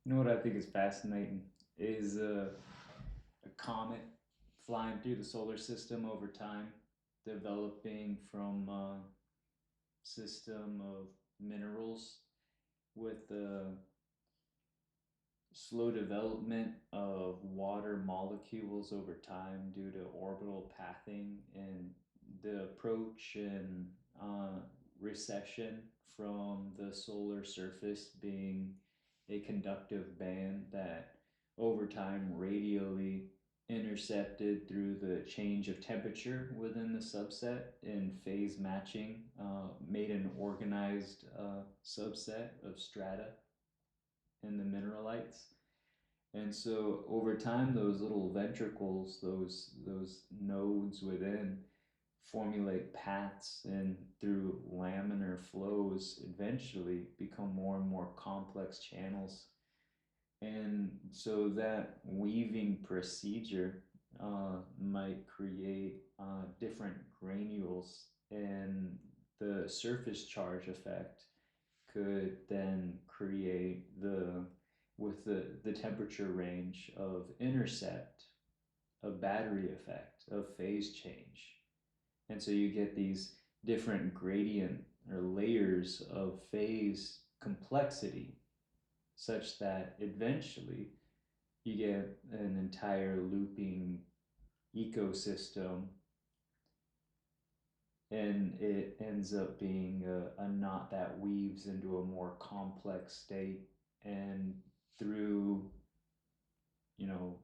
You know what I think is fascinating is a comet flying through the solar system over time, developing from a system of minerals with the slow development of water molecules over time due to orbital pathing and the approach and recession from the solar surface being a conductive band that over time radially intercepted through the change of temperature within the subset and phase matching made an organized subset of strata in the mineralites. And so over time, those little ventricles, those nodes within, formulate paths and through laminar flows eventually become more and more complex channels. And so that weaving procedure might create different granules, and the surface charge effect could then create with the temperature range of intercept, a battery effect of phase change. And so you get these different gradient or layers of phase complexity such that eventually you get an entire looping ecosystem, and it ends up being a knot that weaves into a more complex state. And through, you know,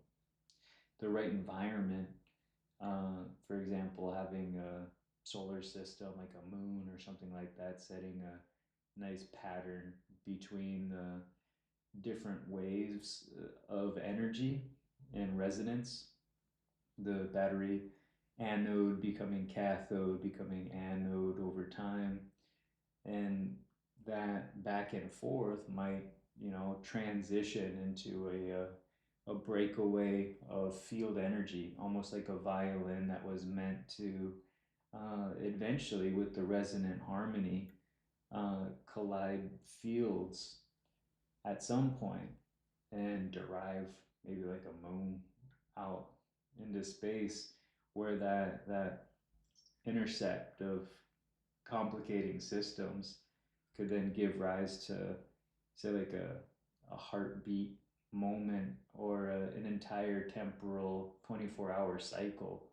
the right environment, for example, having a solar system like a moon or something like that, setting a nice pattern between the different waves of energy and resonance, the battery anode becoming cathode, becoming anode over time, and that back and forth might, transition into a breakaway of field energy, almost like a violin that was meant to eventually, with the resonant harmony, collide fields at some point and derive maybe like a moon out into space, where that intersect of complicating systems could then give rise to, say, like a heartbeat moment or an entire temporal 24-hour cycle,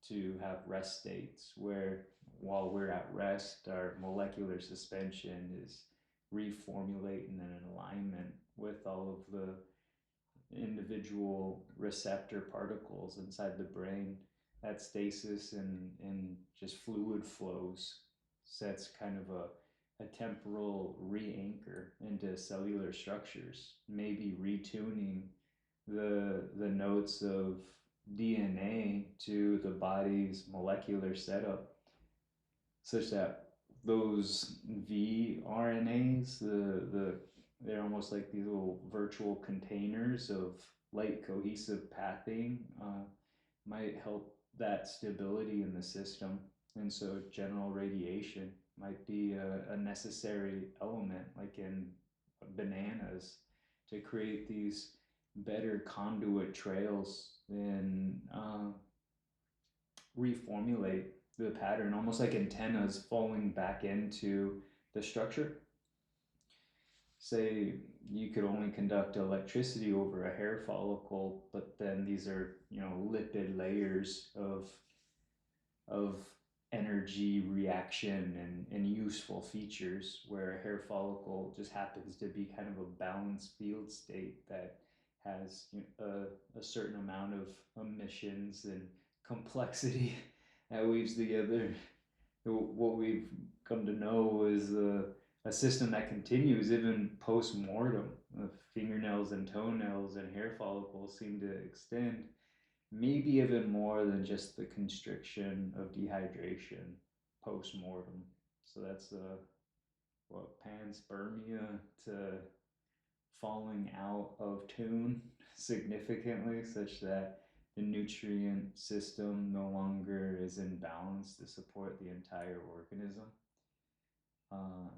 to have rest states where while we're at rest, our molecular suspension is reformulating and in alignment with all of the individual receptor particles inside the brain. That stasis and just fluid flows sets kind of a temporal re-anchor into cellular structures, maybe retuning the notes of DNA to the body's molecular setup, such that those vRNAs, they're almost like these little virtual containers of light cohesive pathing, might help that stability in the system. And so general radiation might be a necessary element, like in bananas, to create these better conduit trails and reformulate the pattern, almost like antennas falling back into the structure. Say you could only conduct electricity over a hair follicle, but then these are, lipid layers of energy reaction and useful features, where a hair follicle just happens to be kind of a balanced field state that has a certain amount of emissions and complexity that weaves together what we've come to know is a system that continues even post mortem. Fingernails and toenails and hair follicles seem to extend, maybe even more than just the constriction of dehydration post mortem. So that's what, panspermia to falling out of tune significantly, such that the nutrient system no longer is in balance to support the entire organism. Uh,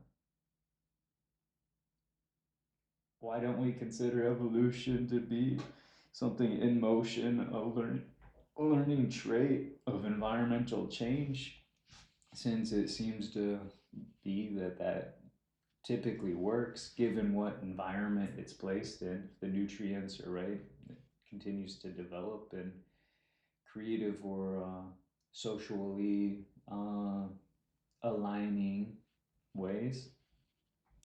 why don't we consider evolution to be something in motion, a learning trait of environmental change, since it seems to be that typically works given what environment it's placed in. If the nutrients are right, it continues to develop in creative or socially aligning ways.